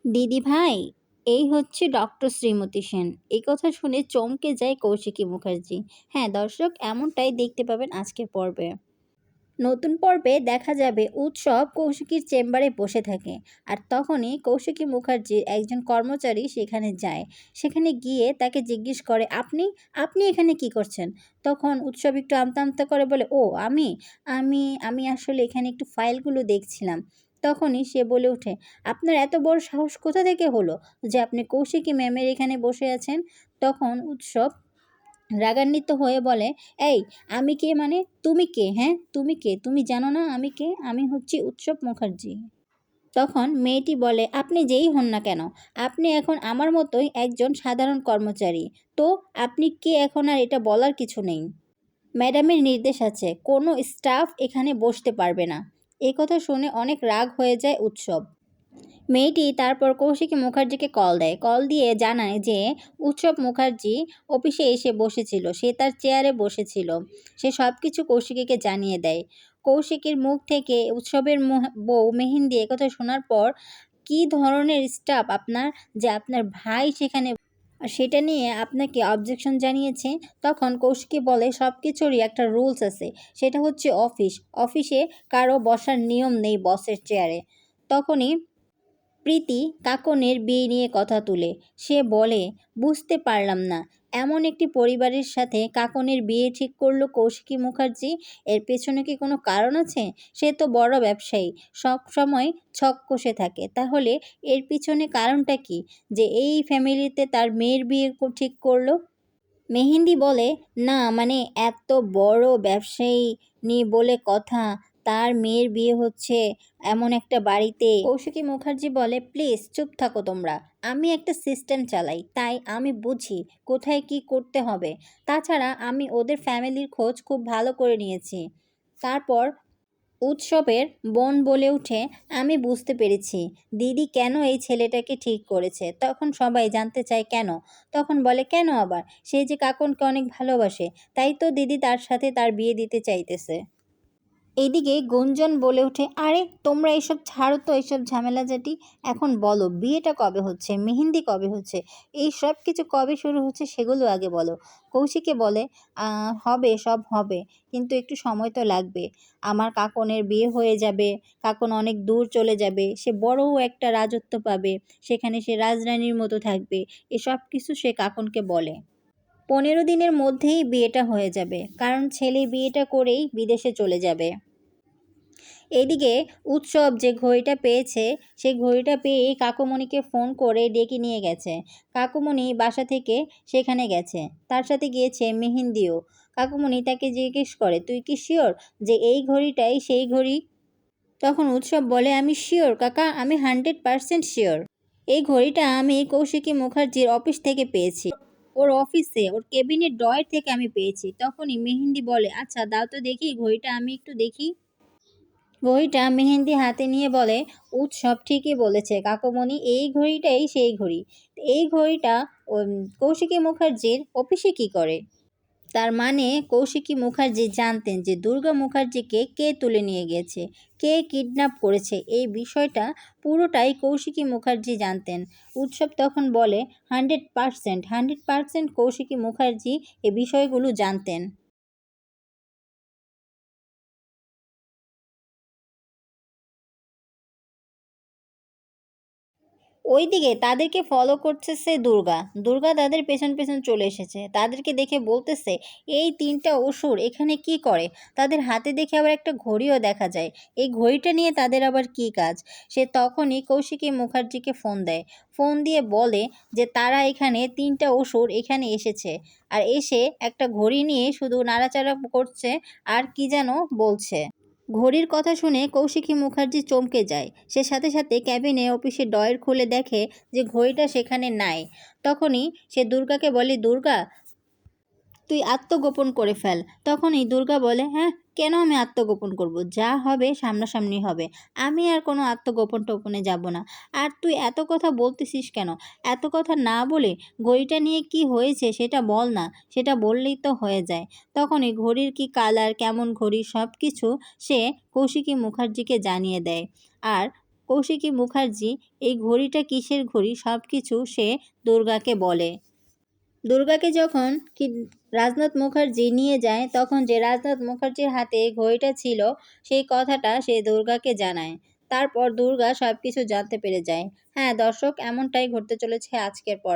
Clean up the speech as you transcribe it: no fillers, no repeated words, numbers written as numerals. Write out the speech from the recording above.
দিদি ভাই, এই হচ্ছে ডক্টর শ্রীমতী সেন। এই কথা শুনে চমকে যায় কৌশিকী মুখার্জি। হ্যাঁ দর্শক, এমনটাই দেখতে পাবেন আজকের পর্বে। নতুন পর্বে দেখা যাবে উৎসব কৌশিকীর চেম্বারে বসে থাকে, আর তখনই কৌশিকী মুখার্জির একজন কর্মচারী সেখানে যায়। সেখানে গিয়ে তাকে জিজ্ঞেস করে, আপনি আপনি এখানে কি করছেন? তখন উৎসব একটু আমতা আমতা করে বলে, ও আমি আমি আমি আসলে এখানে একটু ফাইলগুলো দেখছিলাম। তখনই সে বলে ওঠে, আপনার এত বড় সাহস কোথা থেকে হলো যে আপনি কৌশিকী ম্যামের এখানে বসে আছেন? তখন উৎসব রাগান্বিত হয়ে বলে, এই আমি কে মানে? তুমি কে? হ্যাঁ তুমি কে? তুমি জানো না আমি কে? আমি হচ্ছি উৎসব মুখার্জি। তখন মেয়েটি বলে, আপনি যেই হন না কেন, আপনি এখন আমার মতোই একজন সাধারণ কর্মচারী। তো আপনি কে এখন আর এটা বলার কিছু নেই। ম্যাডামের নির্দেশ আছে, কোনো স্টাফ এখানে বসতে পারবে না। এ কথা শুনে অনেক রাগ হয়ে যায় উৎসব। মেয়েটি তারপর কৌশিকী মুখার্জিকে কল দেয়। কল দিয়ে জানায় যে উৎসব মুখার্জি অফিসে এসে বসেছিল, সে তার চেয়ারে বসেছিল। সে সব কিছু কৌশিকীকে জানিয়ে দেয়। কৌশিকীর মুখ থেকে উৎসবের বউ মেহেন্দি একথা শোনার পর, কী ধরনের স্টাফ আপনার, যে আপনার ভাই সেখানে সেটা নিয়ে আপনাকে অবজেকশন জানিয়েছে? তখন কৌশিকী বলে, সব কিছুরই একটা রুলস আছে, সেটা হচ্ছে অফিসে কারো বসার নিয়ম নেই বসের চেয়ারে। তখনই প্রীতি কাকনের বিয়ে নিয়ে কথা তুলে। সে বলে, বুঝতে পারলাম না, এমন একটি পরিবারের সাথে কাকনের বিয়ে ঠিক করলো কৌশিকী মুখার্জি। এর পেছনে কি কোনো কারণ আছে? সে তো বড় ব্যবসায়ী, সব সময় ছক কষে থাকে। তাহলে এর পিছনে কারণটা কি, যে এই ফ্যামিলিতে তার মেয়ের বিয়ে ঠিক করলো? মেহেন্দি বলে, না মানে এত বড় ব্যবসায়ী নি বলে কথা, তার মেয়ের বিয়ে হচ্ছে এমন একটা বাড়িতে। কৌশিকী মুখার্জি বলে, প্লিজ চুপ থাকো তোমরা, আমি একটা সিস্টেম চালাই, তাই আমি বুঝি কোথায় কি করতে হবে। তাছাড়া আমি ওদের ফ্যামিলির খোঁজ খুব ভালো করে নিয়েছি। তারপর উৎসবের বোন বলে উঠে, আমি বুঝতে পেরেছি দিদি কেন এই ছেলেটাকে ঠিক করেছে। তখন সবাই জানতে চায় কেন। তখন বলে, কেন আবার? সে যে কাকনকে অনেক ভালোবাসে, তাই তো দিদি তার সাথে তার বিয়ে দিতে চাইতেছে। এইদিকে গুঞ্জন বলে ওঠে, আরে তোমরা এসব ছাড়ো তো, এসব ঝামেলাঝাটি। এখন বলো বিয়েটা কবে হচ্ছে, মেহেন্দি কবে হচ্ছে, এই সব কিছু কবে শুরু হচ্ছে সেগুলো আগে বলো। কৌশিকে বলে, হবে, সব হবে, কিন্তু একটু সময় তো লাগবে। আমার কাকনের বিয়ে হয়ে যাবে, কাকন অনেক দূর চলে যাবে, সে বড় একটা রাজত্ব পাবে, সেখানে সে রাজরানীর মতো থাকবে। এসব কিছু সে কাকনকে বলে। 15 দিনের মধ্যেই বিয়েটা হয়ে যাবে, কারণ ছেলে বিয়েটা করেই বিদেশে চলে যাবে। এদিকে উৎসব যে ঘড়িটা পেয়েছে, সেই ঘড়িটা পেয়েই কাকুমণিকে ফোন করে ডেকে নিয়ে গেছে। কাকুমণি বাসা থেকে সেখানে গেছে, তার সাথে গিয়েছে মেহেন্দিও। কাকুমণি তাকে জিজ্ঞেস করে, তুই কি শিওর যে এই ঘড়িটাই সেই ঘড়ি? তখন উৎসব বলে, আমি শিওর কাকা, আমি 100% শিওর। এই ঘড়িটা আমি কৌশিকী মুখার্জির অফিস থেকে পেয়েছি, ওর অফিসে ওর কেবিনের ড্রয়ার থেকে আমি পেয়েছি। তখনই মেহেন্দি বলে, আচ্ছা দাও তো দেখি ঘড়িটা, আমি একটু দেখি। ঘড়িটা মেহেন্দি হাতে নিয়ে বলে, উৎসব ঠিকই বলেছে কাকুমণি, এই ঘড়িটাই সেই ঘড়ি। এই ঘড়িটা কৌশিকী মুখার্জির অফিসে কি করে? তার মানে কৌশিকী মুখার্জি জানতেন যে দুর্গা মুখার্জিকে কে তুলে নিয়ে গিয়েছে, কে কিডন্যাপ করেছে। এই বিষয়টা পুরোটাই কৌশিকী মুখার্জি জানতেন। উৎসব তখন বলে, 100% কৌশিকী মুখার্জি এই বিষয়গুলো জানতেন। ওইদিকে তাদেরকে ফলো করতেছে দুর্গা। দুর্গা তাদের পেছন পেছন চলে এসেছে, তাদেরকে দেখে বলতেছে, এই 3টা অসুর এখানে কি করে? তাদের হাতে দেখে আবার একটা ঘড়িও দেখা যায়, এই ঘড়িটা নিয়ে তাদের আবার কি কাজ? সে তখনই কৌশিকী মুখার্জিকে ফোন দেয়। ফোন দিয়ে বলে যে তারা এখানে 3টা অসুর এখানে এসেছে, আর এসে একটা ঘড়ি নিয়ে শুধু নাড়াচাড়া করছে আর কি যেন বলছে। ঘড়ির কথা শুনে কৌশিকী মুখার্জি চমকে যায়। সে সাথে সাথে ক্যাবিনে অফিসের ড্রয়ার খুলে দেখে যে ঘড়িটা সেখানে নাই। তখনই সে দুর্গাকে বলে, দুর্গা তুই আত্মগোপন করে ফেল। তখনই দুর্গা বলে, হ্যাঁ কেন আমি আত্মগোপন করব, যা হবে সামনাসামনি হবে, আমি আর কোনো আত্মগোপন টোপনে যাব না। আর তুই এত কথা বলতেছিস কেন? এত কথা না বলে ঘড়িটা নিয়ে কি হয়েছে সেটা বল না, সেটা বললেই তো হয়ে যায়। তখনই ঘড়ির কি কালার, কেমন ঘড়ি, সব কিছু সে কৌশিকী মুখার্জিকে জানিয়ে দেয়। আর কৌশিকী মুখার্জি এই ঘড়িটা কিসের ঘড়ি সব কিছু সে দুর্গাকে বলে। দুর্গাকে যখন রাজনাথ মুখার্জি নিয়ে যায়, তখন যে রাজনাথ মুখার্জির হাতে ঘড়িটা ছিল সেই কথাটা সে দুর্গাকে জানায়। তারপর দুর্গা সব কিছু জানতে পেরে যায়। হ্যাঁ দর্শক, এমনটাই ঘটতে চলেছে আজকের পর্বে।